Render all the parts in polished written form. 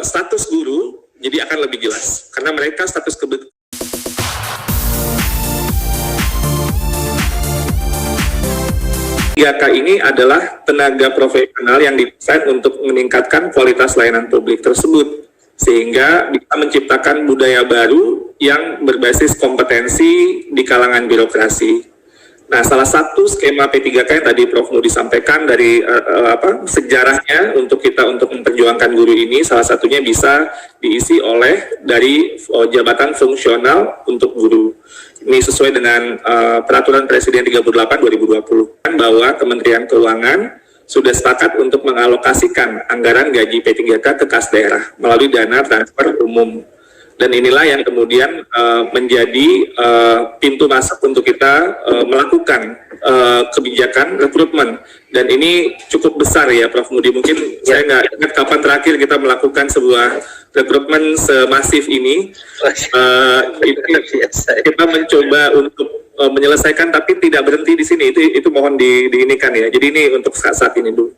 status guru jadi akan lebih jelas karena mereka status IAK ini adalah tenaga profesional yang didesain untuk meningkatkan kualitas layanan publik tersebut sehingga bisa menciptakan budaya baru yang berbasis kompetensi di kalangan birokrasi. Nah, salah satu skema P3K yang tadi Prof. Nudi sampaikan dari sejarahnya untuk memperjuangkan guru ini, salah satunya bisa diisi oleh dari jabatan fungsional untuk guru. Ini sesuai dengan Peraturan Presiden 38 2020 bahwa Kementerian Keuangan sudah sepakat untuk mengalokasikan anggaran gaji P3K ke kas daerah melalui dana transfer umum. Dan inilah yang kemudian menjadi pintu masuk untuk kita melakukan kebijakan rekrutmen. Dan ini cukup besar ya Prof. Nudi. Mungkin saya nggak ingat kapan terakhir kita melakukan sebuah rekrutmen semasif ini. Kita mencoba untuk menyelesaikan tapi tidak berhenti di sini. Itu mohon diinikan ya. Jadi ini untuk saat ini dulu.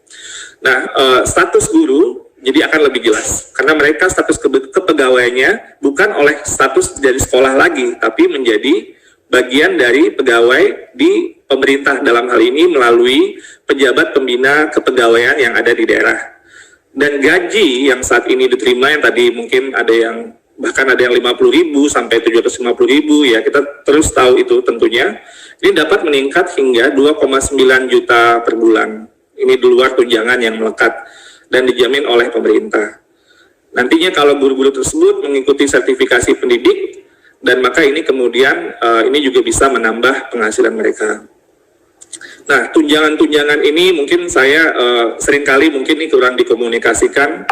Nah, status guru jadi akan lebih jelas karena mereka status kepegawaiannya bukan oleh status dari sekolah lagi, tapi menjadi bagian dari pegawai di pemerintah dalam hal ini melalui pejabat pembina kepegawaian yang ada di daerah. Dan gaji yang saat ini diterima yang tadi mungkin ada yang bahkan ada yang 50.000 sampai 750.000 ya, kita terus tahu itu tentunya ini dapat meningkat hingga 2,9 juta per bulan. Ini di luar tunjangan yang melekat dan dijamin oleh pemerintah. Nantinya kalau guru-guru tersebut mengikuti sertifikasi pendidik, dan maka ini kemudian ini juga bisa menambah penghasilan mereka. Nah, tunjangan-tunjangan ini mungkin saya seringkali mungkin ini kurang dikomunikasikan,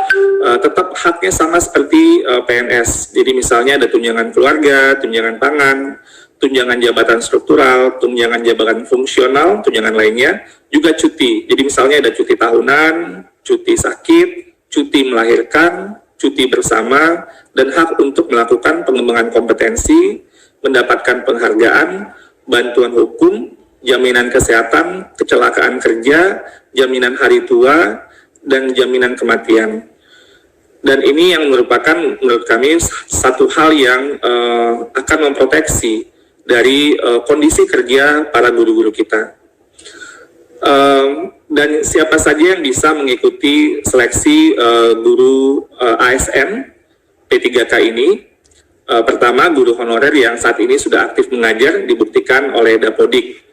tetap haknya sama seperti PNS. Jadi misalnya ada tunjangan keluarga, tunjangan pangan, tunjangan jabatan struktural, tunjangan jabatan fungsional, tunjangan lainnya, juga cuti. Jadi misalnya ada cuti tahunan, cuti sakit, cuti melahirkan, cuti bersama, dan hak untuk melakukan pengembangan kompetensi, mendapatkan penghargaan, bantuan hukum, jaminan kesehatan, kecelakaan kerja, jaminan hari tua, dan jaminan kematian. Dan ini yang merupakan menurut kami satu hal yang akan memproteksi dari kondisi kerja para guru-guru kita. Dan siapa saja yang bisa mengikuti seleksi guru ASN P3K ini. Pertama, guru honorer yang saat ini sudah aktif mengajar dibuktikan oleh Dapodik.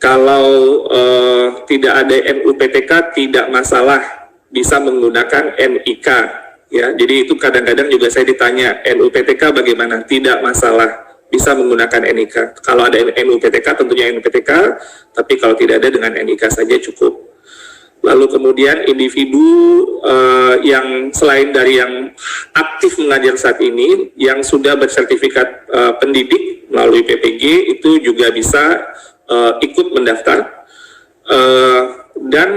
Kalau tidak ada NUPTK tidak masalah, bisa menggunakan NIK ya. Jadi itu kadang-kadang juga saya ditanya NUPTK bagaimana, tidak masalah, bisa menggunakan NIK. Kalau ada NUPTK tentunya NUPTK, tapi kalau tidak ada dengan NIK saja cukup. Lalu kemudian individu yang selain dari yang aktif mengajar saat ini, yang sudah bersertifikat pendidik melalui PPG itu juga bisa ikut mendaftar. Dan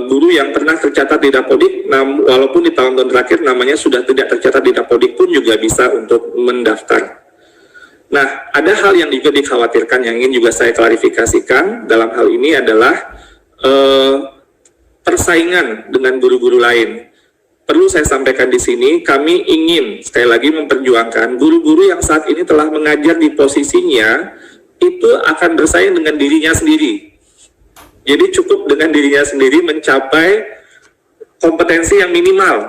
guru yang pernah tercatat di Dapodik, walaupun di tahun-tahun terakhir namanya sudah tidak tercatat di Dapodik pun juga bisa untuk mendaftar. Nah, ada hal yang juga dikhawatirkan yang ingin juga saya klarifikasikan dalam hal ini adalah persaingan dengan guru-guru lain. Perlu saya sampaikan di sini, kami ingin sekali lagi memperjuangkan guru-guru yang saat ini telah mengajar di posisinya itu akan bersaing dengan dirinya sendiri. Jadi cukup dengan dirinya sendiri mencapai kompetensi yang minimal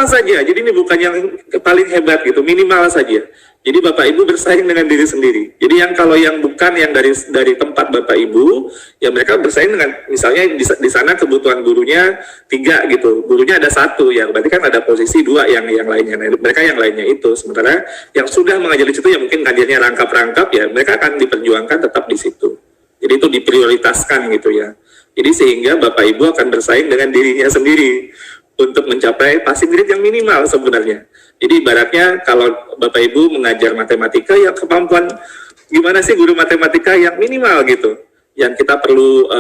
saja. Jadi ini bukan yang paling hebat gitu, minimal saja. Jadi Bapak Ibu bersaing dengan diri sendiri. Jadi yang kalau yang bukan yang dari tempat Bapak Ibu, ya mereka bersaing dengan misalnya di sana kebutuhan gurunya 3 gitu, gurunya ada 1 ya, berarti kan ada posisi 2 yang lainnya. Nah, mereka yang lainnya itu, sementara yang sudah mengajar di situ ya mungkin ngajarnya rangkap-rangkap ya, mereka akan diperjuangkan tetap di situ. Jadi itu diprioritaskan gitu ya. Jadi sehingga Bapak Ibu akan bersaing dengan dirinya sendiri untuk mencapai passing grade yang minimal sebenarnya. Jadi ibaratnya kalau Bapak Ibu mengajar matematika ya kemampuan gimana sih guru matematika yang minimal gitu. Yang kita perlu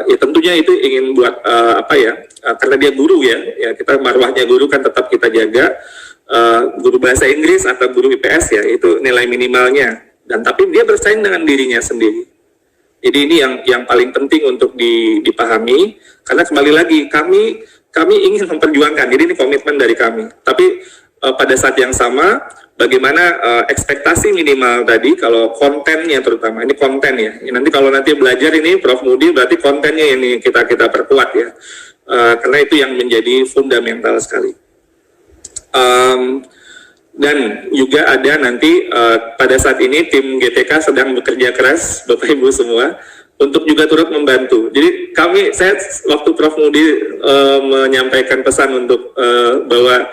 ya tentunya itu ingin buat karena dia guru ya kita marwahnya guru kan tetap kita jaga. Guru bahasa Inggris atau guru IPS ya itu nilai minimalnya, dan tapi dia bersaing dengan dirinya sendiri. Jadi ini yang paling penting untuk dipahami, karena kembali lagi kami kami ingin memperjuangkan. Jadi ini komitmen dari kami. Tapi pada saat yang sama, bagaimana ekspektasi minimal tadi, kalau kontennya terutama, ini konten ya. Nanti kalau nanti belajar ini Prof. Mudi, berarti kontennya ini kita perkuat ya. Karena itu yang menjadi fundamental sekali. Dan juga ada nanti pada saat ini tim GTK sedang bekerja keras, Bapak Ibu semua, untuk juga turut membantu. Jadi saya waktu Prof. Mudi menyampaikan pesan untuk bahwa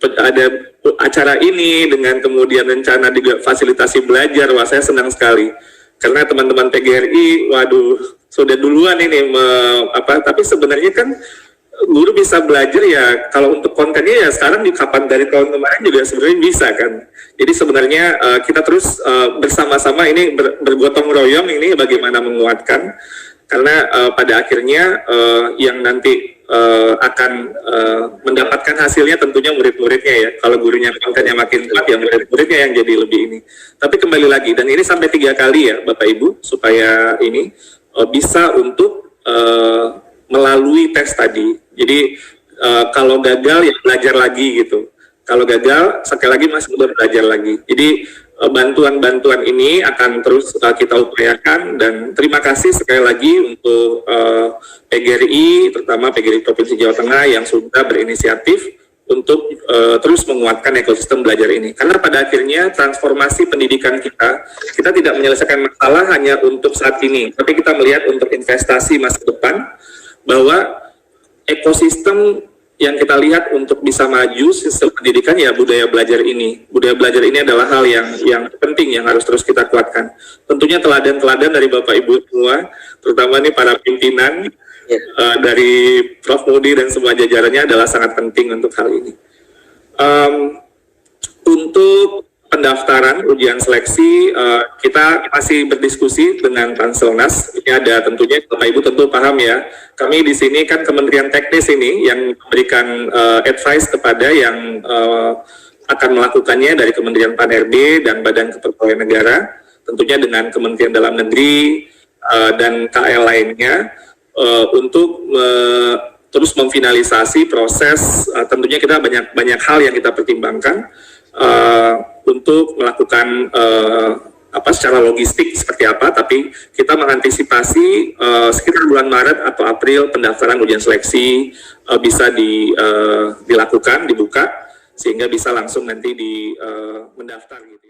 ada acara ini dengan kemudian rencana juga fasilitasi belajar, wah saya senang sekali. Karena teman-teman PGRI, waduh, sudah duluan ini tapi sebenarnya kan guru bisa belajar ya, kalau untuk kontennya ya sekarang di kapan dari tahun kemarin juga sebenarnya bisa kan. Jadi sebenarnya kita terus bersama-sama ini bergotong royong ini bagaimana menguatkan, karena pada akhirnya yang nanti akan mendapatkan hasilnya tentunya murid-muridnya ya. Kalau gurunya kontennya makin kuat ya murid-muridnya yang jadi lebih ini. Tapi kembali lagi, dan ini sampai 3 kali ya Bapak Ibu, supaya ini bisa untuk melalui tes tadi. Jadi kalau gagal ya belajar lagi gitu. Kalau gagal sekali lagi masih belajar lagi. Jadi bantuan-bantuan ini akan terus kita upayakan, dan terima kasih sekali lagi untuk PGRI, terutama PGRI Provinsi Jawa Tengah yang sudah berinisiatif untuk terus menguatkan ekosistem belajar ini. Karena pada akhirnya transformasi pendidikan kita tidak menyelesaikan masalah hanya untuk saat ini, tapi kita melihat untuk investasi masa depan, bahwa ekosistem yang kita lihat untuk bisa maju sistem pendidikan ya budaya belajar ini. Budaya belajar ini adalah hal yang penting yang harus terus kita kuatkan. Tentunya teladan-teladan dari Bapak Ibu semua, terutama nih para pimpinan dari Prof. Mudi dan semua jajarannya adalah sangat penting untuk hal ini. Untuk pendaftaran ujian seleksi, kita masih berdiskusi dengan Panselnas. Ini ada tentunya, Bapak Ibu tentu paham ya, kami di sini kan Kementerian Teknis ini yang memberikan advice kepada yang akan melakukannya dari Kementerian Pan-RB dan Badan Kepegawaian Negara, tentunya dengan Kementerian Dalam Negeri dan KL lainnya, untuk terus memfinalisasi proses. Tentunya kita banyak hal yang kita pertimbangkan untuk melakukan secara logistik seperti apa, tapi kita mengantisipasi sekitar bulan Maret atau April pendaftaran ujian seleksi bisa dilakukan, dibuka, sehingga bisa langsung nanti mendaftar gitu ya.